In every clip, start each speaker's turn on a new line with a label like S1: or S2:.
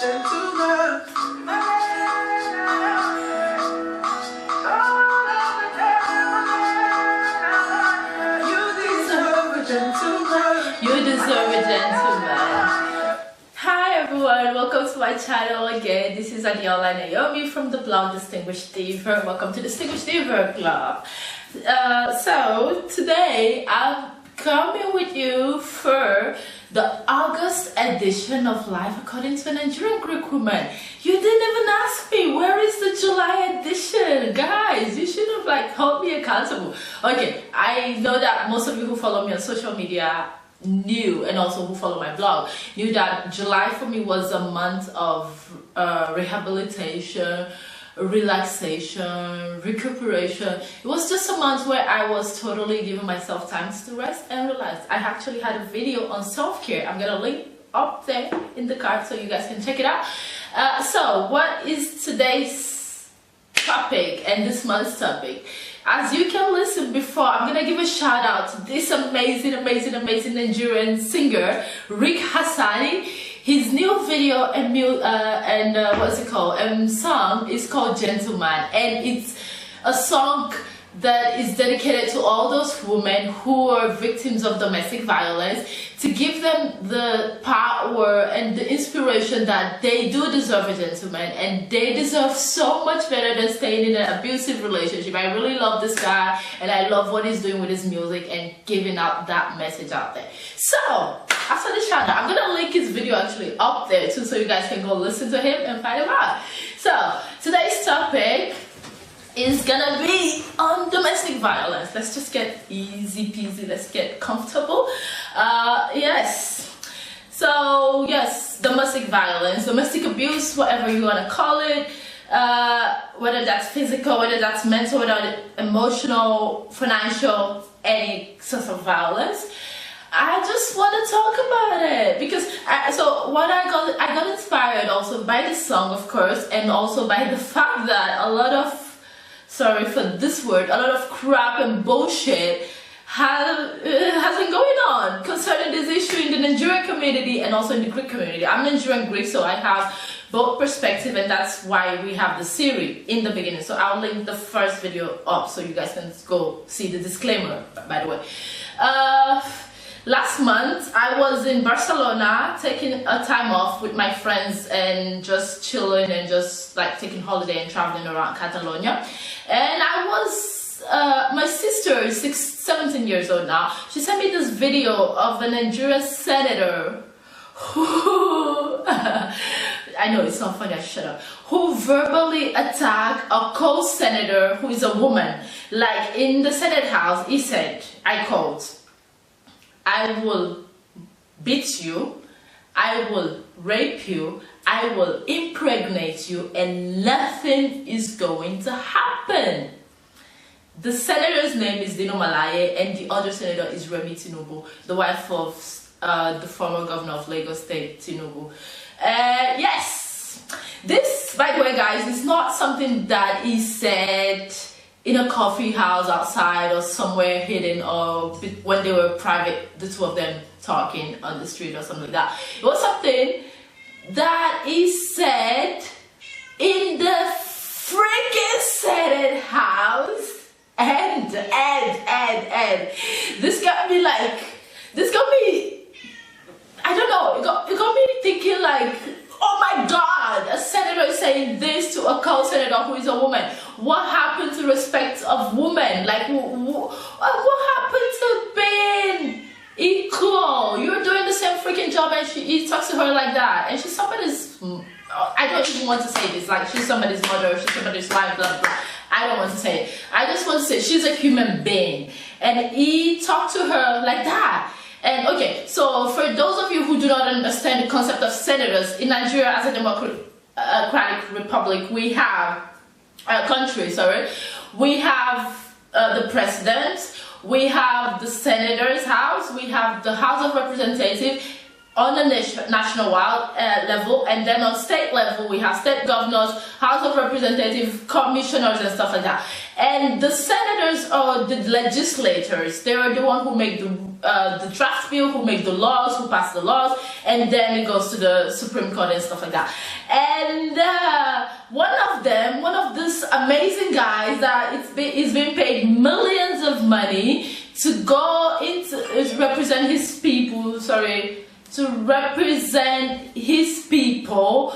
S1: You deserve a gentleman. Hi everyone, welcome to my channel again. This is Adiola Naomi from the blog Distinguished Diva. Welcome to Distinguished Diva Club. So today I'm coming with you for the August edition of Life According to a Nigerian Greek Woman. You didn't even ask me, where is the July edition? Guys, you should have held me accountable. Okay, I know that most of you who follow me on social media knew, and also who follow my blog, knew that July for me was a month of rehabilitation, relaxation, recuperation. It was just a month where I was totally giving myself time to rest and relax. I actually had a video on self-care. I'm gonna link up there in the card so you guys can check it out. So what is today's topic and this month's topic? As you can listen before, I'm gonna give a shout out to this amazing Nigerian singer, Rick Hassani. His new video and what's it called? Song is called Gentleman, and it's a song that is dedicated to all those women who are victims of domestic violence, to give them the power and the inspiration that they do deserve a gentleman, and they deserve so much better than staying in an abusive relationship. I really love this guy, and I love what he's doing with his music and giving out that message out there. So after this shout out, I'm gonna link his video actually up there too, so you guys can go listen to him and find him out. So today's topic is gonna be on domestic violence. Let's just get easy peasy, let's get comfortable. Yes, so yes, domestic violence, domestic abuse, whatever you want to call it, whether that's physical, whether that's mental, whether that's emotional, financial, any sort of violence. I just want to talk about it because I got inspired also by this song, of course, and also by the fact that a lot of, sorry for this word, a lot of crap and bullshit has been going on concerning this issue in the Nigerian community and also in the Greek community. I'm Nigerian Greek, so I have both perspectives, and that's why we have the series in the beginning. So I'll link the first video up so you guys can go see the disclaimer, by the way. Last month, I was in Barcelona taking a time off with my friends and just chilling and just taking holiday and traveling around Catalonia. And I was, my sister is 17 years old now. She sent me this video of a Nigerian senator who, I know it's not funny, I shut up, who verbally attacked a co-senator who is a woman. Like in the Senate House, he said, I quote, "I will beat you, I will rape you, I will impregnate you, and nothing is going to happen." The senator's name is Dino Malaye, and the other senator is Remi Tinubu, the wife of the former governor of Lagos State, Tinubu. Yes, this, by the way, guys, is not something that he said in a coffee house outside or somewhere hidden, or when they were private, the two of them talking on the street or something like that. It was something that he said in the freaking Senate House, and this got me I don't know, it got me thinking oh my God, a senator is saying this to a co-senator who is a woman. What happened to respect of women? What happened to being equal? You're doing the same freaking job, and he talks to her like that. And she's somebody's, I don't even want to say this, she's somebody's mother, she's somebody's wife, blah, blah. I don't want to say it. I just want to say she's a human being. And he talked to her like that. And okay, so for those of you who do not understand the concept of senators, in Nigeria as a democratic republic, we have we have the president, we have the senator's house, we have the House of Representatives on the national level, and then on state level we have state governors, House of Representatives, commissioners and stuff like that. And the senators or the legislators, they are the one who make the the draft bill, who make the laws, who pass the laws, and then it goes to the Supreme Court and stuff like that. And one of these amazing guys that is being paid millions of money to go into represent his people. To represent his people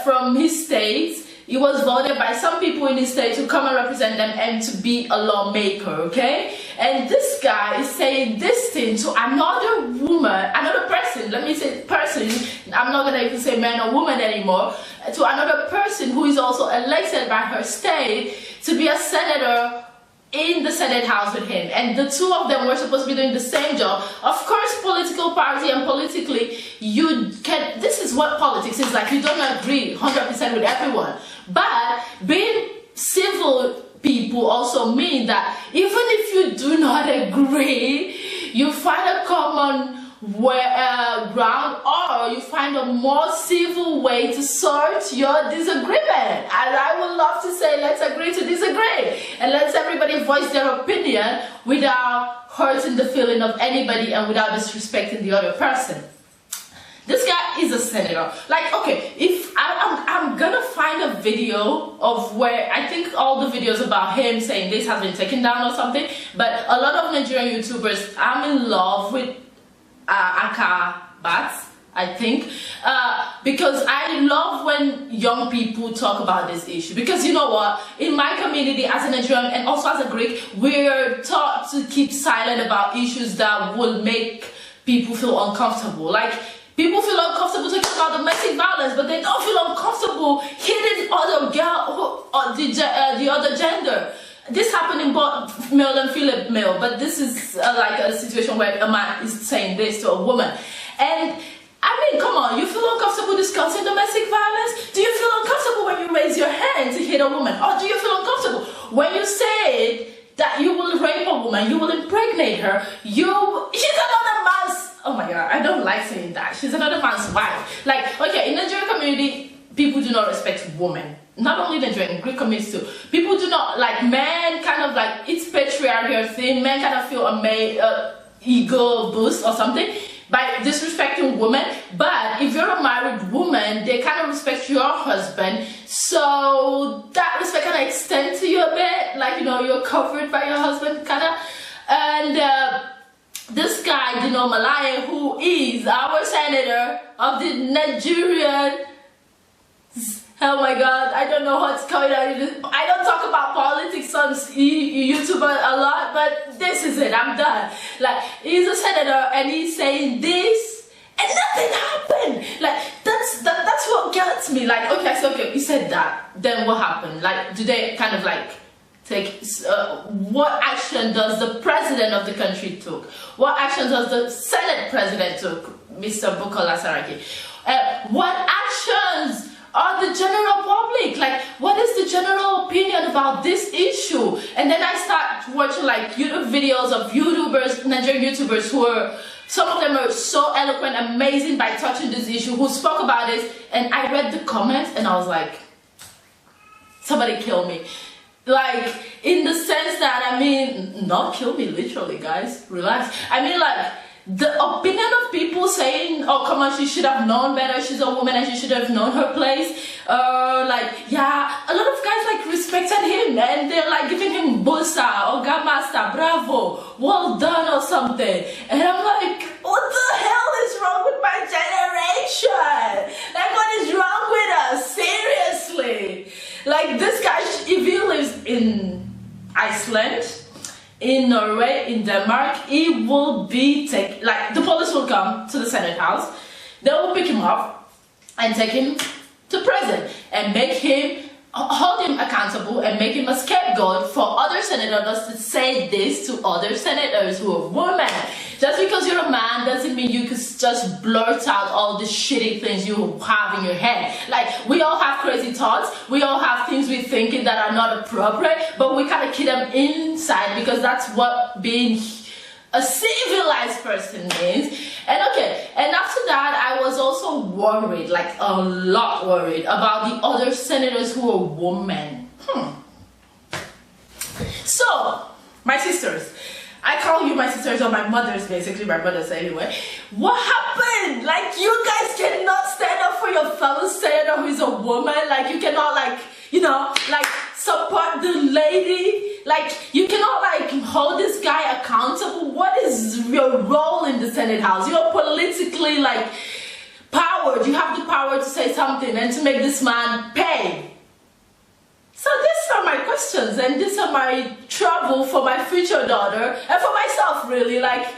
S1: from his states. He was voted by some people in his state to come and represent them and to be a lawmaker, okay? And this guy is saying this thing to another woman, another person, let me say person, I'm not gonna even say man or woman anymore, to another person who is also elected by her state to be a senator in the Senate House with him. And the two of them were supposed to be doing the same job. Of course, political party and politically, this is what politics is like. You don't agree 100% with everyone. But being civil people also mean that even if you do not agree, you find a common ground, or you find a more civil way to sort your disagreement. And I would love to say, let's agree to disagree, and let's everybody voice their opinion without hurting the feeling of anybody and without disrespecting the other person. This guy is a senator. Like, okay, if I'm gonna find a video of where I think all the videos about him saying this has been taken down or something, but a lot of Nigerian YouTubers, I'm in love with Aka Bats, I think, because I love when young people talk about this issue, because you know what, in my community as a Nigerian and also as a Greek, we're taught to keep silent about issues that will make people feel uncomfortable. Like, people feel uncomfortable talking about domestic violence, but they don't feel uncomfortable hitting other girl or the other gender. This happened in both male and female, but this is like a situation where a man is saying this to a woman. And I mean, come on, you feel uncomfortable discussing domestic violence? Do you feel uncomfortable when you raise your hand to hit a woman? Or do you feel uncomfortable when you say that you will rape a woman, you will impregnate her, she's another man's, oh my god, I don't like saying that, she's another man's wife. Like, okay, in the Nigerian community, people do not respect women. Not only the Nigerian, Greek communities too. People do not, like, men kind of like, it's patriarchal thing, men kind of feel a ego boost or something by disrespecting women. But if you're a married woman, they kind of respect your husband, so that respect kind of extends to you a bit, like, you know, you're covered by your husband kind of. And this guy, Dino Malaya, who is our senator of the Nigerian, oh my god, I don't know what's going on. I don't talk about politics on YouTube a lot, but this is it, I'm done. Like, he's a senator and he's saying this and nothing happened. Like, that's what gets me. Like, okay, so okay, he said that, then what happened? Like, do they kind of like take, what action does the president of the country took? What action does the Senate president took, Mr. Bukola Saraki? What actions are the general public? Like, what is the general opinion about this issue? And then I start watching like YouTube videos of YouTubers, Nigerian YouTubers, who are, some of them are so eloquent, amazing by touching this issue, who spoke about this, and I read the comments and I was like, somebody kill me. Like, in the sense that, I mean, not kill me literally, guys, relax. I mean, like, the opinion of people saying, oh, come on, she should have known better, she's a woman and she should have known her place. Like, yeah, a lot of guys like respected him and they're like giving him Bosa, Oga Master, bravo, well done or something. And I'm like, what the hell is wrong with my generation? Like, what is wrong with us? Seriously. Like, this guy, if he lives in Iceland, in Norway, in Denmark, he will be like, the police will come to the Senate House, they will pick him up and take him to prison and make him, hold him accountable and make him a scapegoat for other senators to say this to other senators who are women. Just because you're a man doesn't mean you can just blurt out all the shitty things you have in your head. Like, we all have crazy thoughts, we all have things we're thinking that are not appropriate, but we kind of keep them inside because that's what being a civilized person means. And okay, and after that, I was also worried, like a lot worried, about the other senators who are women. So, my sisters, I call you my sisters or my mothers, basically my mothers anyway. What happened? Like, you guys cannot stand up for your fellow senator who is a woman. Like, you cannot, like, you know, like, support the lady. Like, you cannot, like, hold this guy accountable. What is your role in the Senate House? You're politically, like, powered. You have the power to say something and to make this man pay. So these are my questions, and these are my trouble for my future daughter and for myself, really. Like,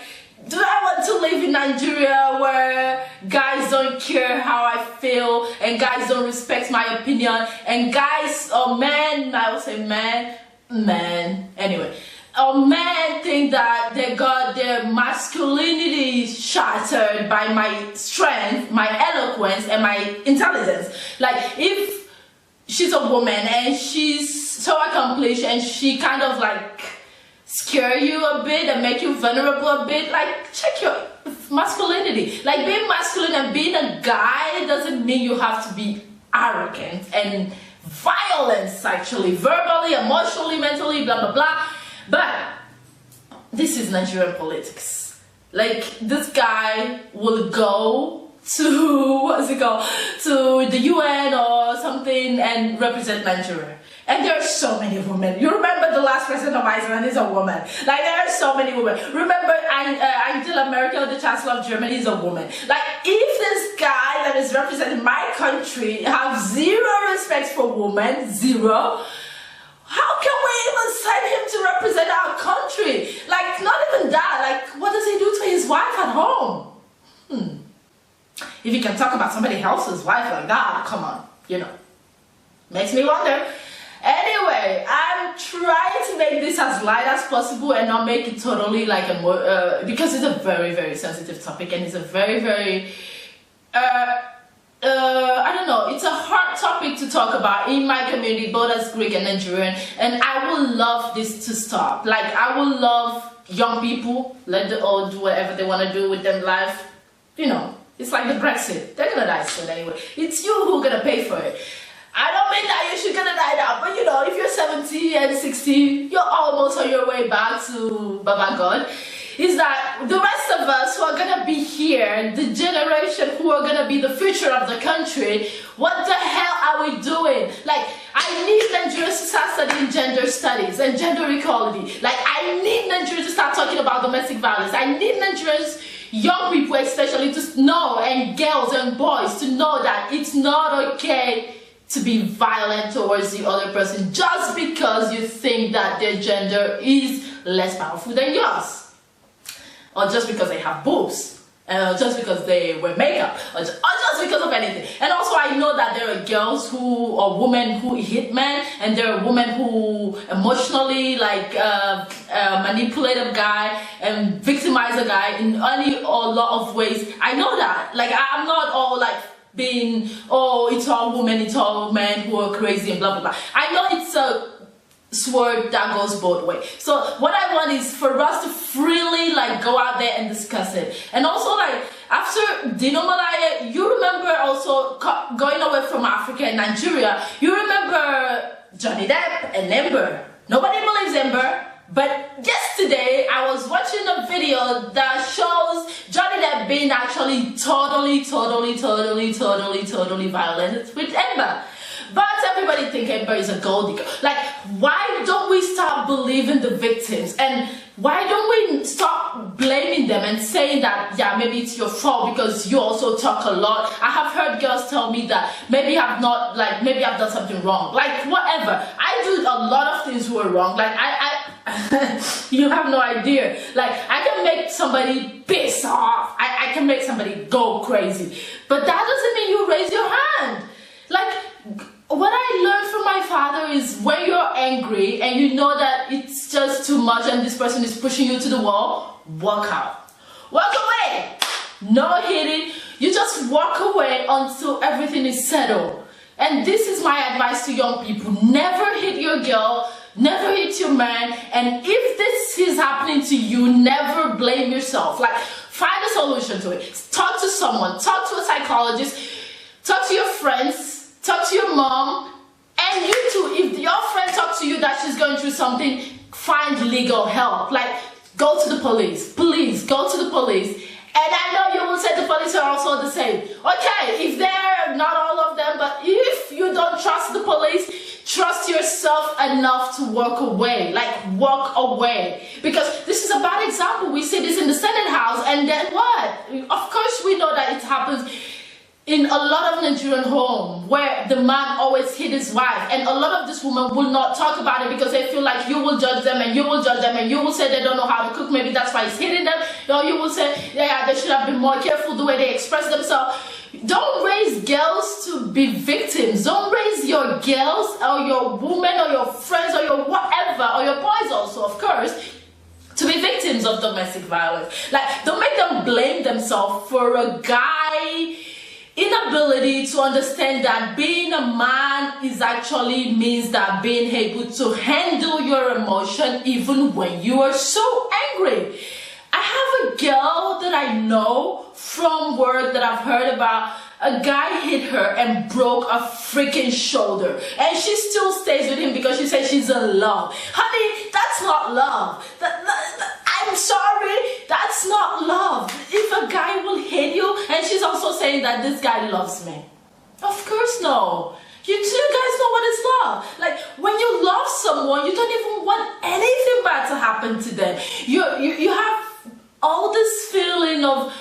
S1: do I want to live in Nigeria where guys don't care how I feel and guys don't respect my opinion and guys or men, I would say men, anyway, or men think that they got their masculinity shattered by my strength, my eloquence, and my intelligence. Like, if she's a woman and she's so accomplished and she kind of like scare you a bit and make you vulnerable a bit, like, check your masculinity. Like, being masculine and being a guy doesn't mean you have to be arrogant and violent, actually, verbally, emotionally, mentally, blah blah blah. But this is Nigerian politics. Like, this guy will go to, what's it called, to the UN or something and represent Nigeria. And there are so many women. You remember the last president of Iceland is a woman. Like, there are so many women. Remember Angela Merkel, the Chancellor of Germany, is a woman. Like, if this guy that is representing my country have zero respect for women, zero, how can we even send him to represent our country? Like, not even that. Like, what does he do to his wife at home? If you can talk about somebody else's wife like that, come on, you know. Makes me wonder. Anyway, I'm trying to make this as light as possible and not make it totally like a more, because it's a very, very sensitive topic and it's a very, very, I don't know, it's a hard topic to talk about in my community, both as Greek and Nigerian, and I would love this to stop. Like, I would love young people, let the old do whatever they want to do with their life, you know. It's like the Brexit. They're gonna die soon anyway. It's you who's gonna pay for it. I don't mean that you should gonna die now, but you know, if you're 70 and 60, you're almost on your way back to Baba God. Is that the rest of us who are gonna be here, the generation who are gonna be the future of the country, what the hell are we doing? Like, I need Nigeria to start studying gender studies and gender equality. Like, I need Nigeria to start talking about domestic violence. I need Nigerians, young people especially, to know, and girls and boys to know that it's not okay to be violent towards the other person just because you think that their gender is less powerful than yours, or just because they have boobs, just because they wear makeup, or just because of anything. And also, I know that there are girls who, or women who hit men, and there are women who emotionally like manipulate a guy and victimize a guy in any or lot of ways. I know that. Like, I'm not all like being, oh, it's all women, it's all men who are crazy and blah blah blah. I know it's a sword that goes both ways. So what I want is for us to freely like go out there and discuss it. And also, like, after Dino Malaya, you remember also going away from Africa and Nigeria, you remember Johnny Depp and Amber. Nobody believes Amber, but yesterday I was watching a video that shows Johnny Depp being actually totally violent with Amber. But everybody think Amber is a gold digger. Like, why don't we stop believing the victims? And why don't we stop blaming them and saying that, yeah, maybe it's your fault because you also talk a lot. I have heard girls tell me that maybe I've done something wrong. Like, whatever. I do a lot of things who are wrong. Like, you have no idea. Like, I can make somebody piss off. I can make somebody go crazy. But that doesn't mean you raise your hand. Like, what I learned from my father is when you're angry and you know that it's just too much and this person is pushing you to the wall, walk out. Walk away. No hitting. You just walk away until everything is settled. And this is my advice to young people. Never hit your girl. Never hit your man. And if this is happening to you, never blame yourself. Like, find a solution to it. Talk to someone. Talk to a psychologist. Talk to your friends. Talk to your mom, and you too. If your friend talks to you that she's going through something, find legal help. Like, go to the police. Please, go to the police. And I know you will say the police are also the same. Okay, if they're not all of them, but if you don't trust the police, trust yourself enough to walk away. Like, walk away. Because this is a bad example. We see this in the Senate House, and then what? Of course we know that it happens in a lot of Nigerian homes where the man always hit his wife, and a lot of these women will not talk about it because they feel like you will judge them and you will judge them and you will say they don't know how to cook, maybe that's why he's hitting them, or you will say yeah, they should have been more careful the way they express themselves. Don't raise girls to be victims. Don't raise your girls or your women or your friends or your whatever, or your boys also, of course, to be victims of domestic violence. Like, don't make them blame themselves for a guy inability to understand that being a man is actually means that being able to handle your emotion even when you are so angry. I have a girl that I know from work that I've heard about. A guy hit her and broke a freaking shoulder, and she still stays with him because she says she's in love. Honey, that's not love. I'm sorry, that's not love. If a guy will hit you, and she's also saying that this guy loves me. Of course no. You two guys know what is love. Like, when you love someone, you don't even want anything bad to happen to them. You have all this feeling of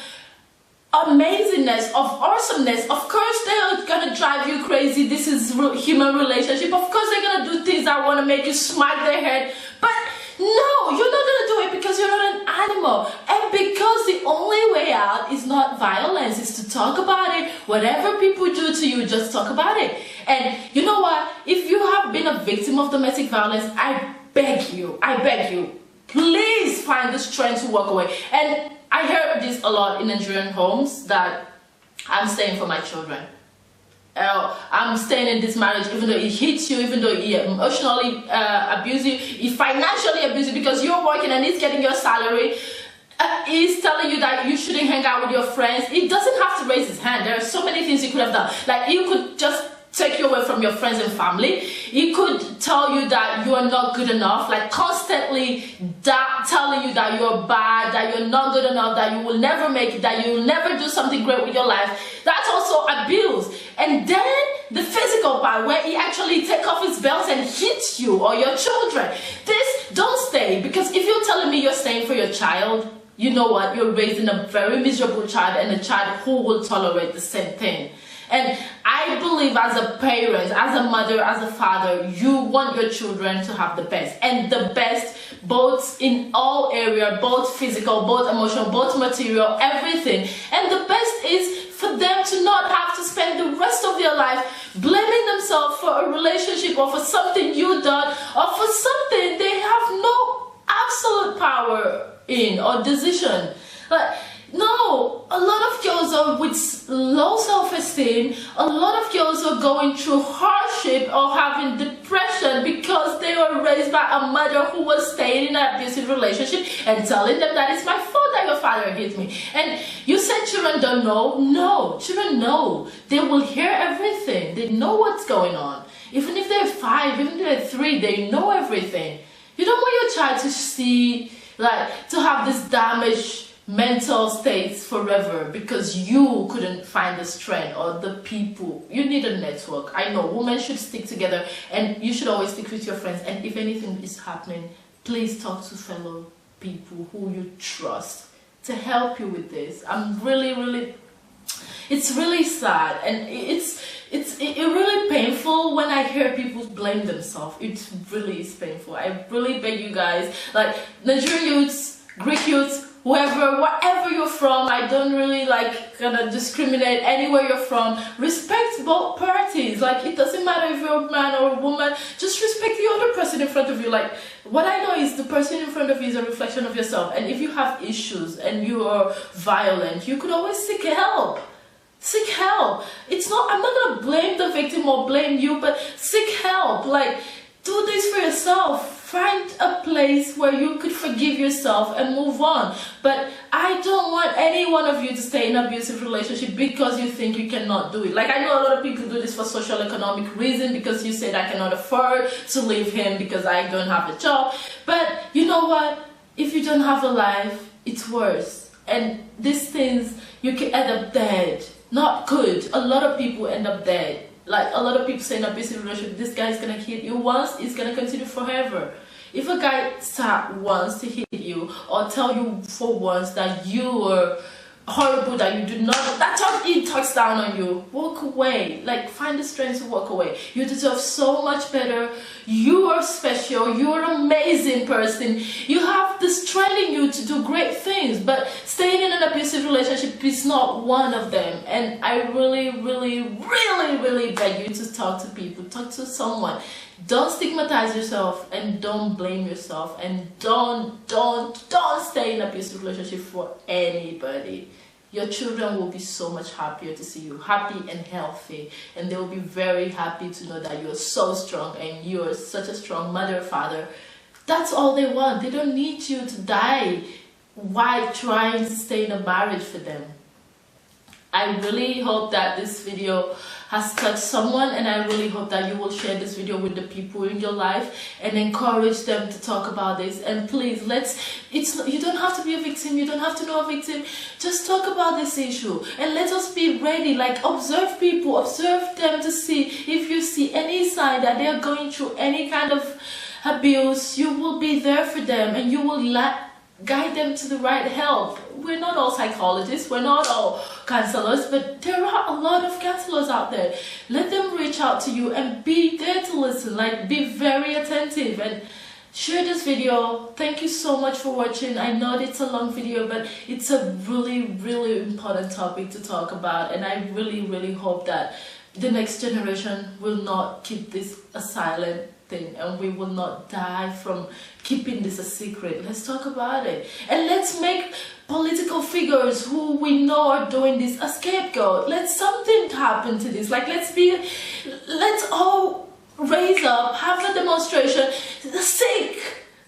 S1: amazingness, of awesomeness. Of course they are gonna drive you crazy. This is human relationship. Of course they're gonna do things that want to make you smack their head, but no, you're not gonna do it because you're not an animal, and because the only way out is not violence, is to talk about it. Whatever people do to you, just talk about it. And you know what, if you have been a victim of domestic violence, I beg you, please find the strength to walk away. And I hear this a lot in Nigerian homes, that I'm staying for my children. I'm staying in this marriage even though it hits you, even though he emotionally abuses you, he financially abuses you because you're working and he's getting your salary. He's telling you that you shouldn't hang out with your friends. He doesn't have to raise his hand. There are so many things he could have done. Like, he could just take you away from your friends and family. He could tell you that you are not good enough, like constantly telling you that you're bad, that you're not good enough, that you will never make it, that you will never do something great with your life. That's also abuse. And then the physical part, where he actually take off his belt and hit you or your children. This, don't stay, because if you're telling me you're staying for your child, you know what, you're raising a very miserable child, and a child who will tolerate the same thing. And I believe, as a parent, as a mother, as a father, you want your children to have the best. And the best, both in all areas, both physical, both emotional, both material, everything. And the best is for them to not have to spend the rest of their life blaming themselves for a relationship, or for something you done, or for something they have no absolute power in or decision. But no, a lot of girls are with low self-esteem. A lot of girls are going through hardship or having depression because they were raised by a mother who was staying in an abusive relationship and telling them that it's my fault that your father hit me. And you said children don't know. No, children know. They will hear everything. They know what's going on. Even if they're 5, even if they're 3, they know everything. You don't want your child to see, like, to have this damaged mental states forever because you couldn't find the strength or the people. You need a network. I know women should stick together, and you should always stick with your friends. And if anything is happening, please talk to fellow people who you trust to help you with this. I'm really, it's really sad, and it's really painful when I hear people blame themselves. It really is painful. I really beg you guys, like Nigerian youths, Greek youths, wherever you're from, I don't really gonna discriminate anywhere you're from. Respect both parties. Like, it doesn't matter if you're a man or a woman, just respect the other person in front of you. Like, what I know is the person in front of you is a reflection of yourself, and if you have issues and you are violent, you could always seek help. Seek help. It's not, I'm not gonna blame the victim or blame you, but seek help. Like, do this for yourself. Find a place where you could forgive yourself and move on. But I don't want any one of you to stay in an abusive relationship because you think you cannot do it. Like, I know a lot of people do this for social economic reason, because you said I cannot afford to leave him because I don't have a job. But you know what? if you don't have a life, it's worse. And these things, you can end up dead. Not good. A lot of people end up dead. Like, a lot of people say in an abusive relationship, this guy is gonna hit you once, it's gonna continue forever. If a guy start once to hit you, or tell you for once that you are horrible, that you do not, that's how he talks down on you, walk away. Like, find the strength to walk away. You deserve so much better. You are special. You are an amazing person. You have the strength in you to do great things, but staying in an abusive relationship is not one of them. And I really beg you to talk to people, talk to someone. Don't stigmatize yourself, and don't blame yourself, and don't stay in an abusive relationship for anybody. Your children will be so much happier to see you happy and healthy, and they will be very happy to know that you're so strong and you're such a strong mother, father. That's all they want. They don't need you to die while trying to stay in a marriage for them. I really hope that this video has touched someone, and I really hope that you will share this video with the people in your life and encourage them to talk about this. And please, you don't have to be a victim, you don't have to know a victim. Just talk about this issue and let us be ready. Like, observe people, observe them to see if you see any sign that they are going through any kind of abuse. You will be there for them, and you will guide them to the right help. We're not all psychologists, we're not all counselors, but there are a lot of counselors out there. Let them reach out to you and be there to listen. Like, be very attentive and share this video. Thank you so much for watching. I know it's a long video, but it's a really important topic to talk about, and I really hope that the next generation will not keep this a silent thing, and we will not die from keeping this a secret. Let's talk about it, and let's make political figures who we know are doing this a scapegoat. Let something happen to this. Like, let's all raise up, have a demonstration, seek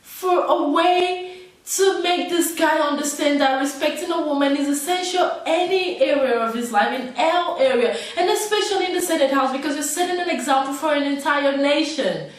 S1: for a way to make this guy understand that respecting a woman is essential any area of his life, in all area, and especially in the Senate House, because you're setting an example for an entire nation.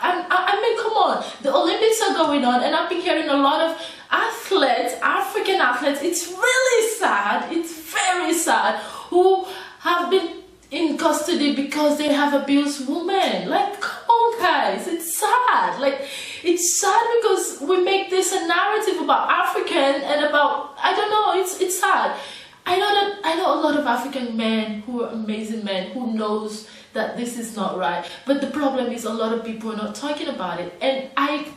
S1: I mean, come on, the Olympics are going on, and I've been hearing a lot of athletes, African athletes, it's really sad, it's very sad, who have been in custody because they have abused women. Like, come on guys, it's sad. Like, it's sad because we make this a narrative about African and about, I don't know, it's sad. I know a lot of African men who are amazing men who knows that this is not right, but the problem is a lot of people are not talking about it. And I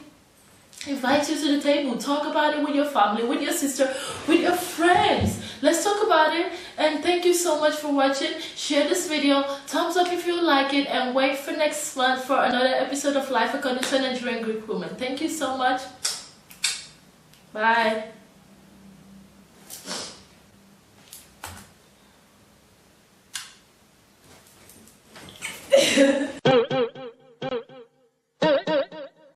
S1: invite you to the table. Talk about it with your family, with your sister, with your friends. Let's talk about it. And thank you so much for watching. Share this video, thumbs up if you like it, and wait for next month for another episode of Life According to a Nigerian Greek Woman. Thank you so much. Bye.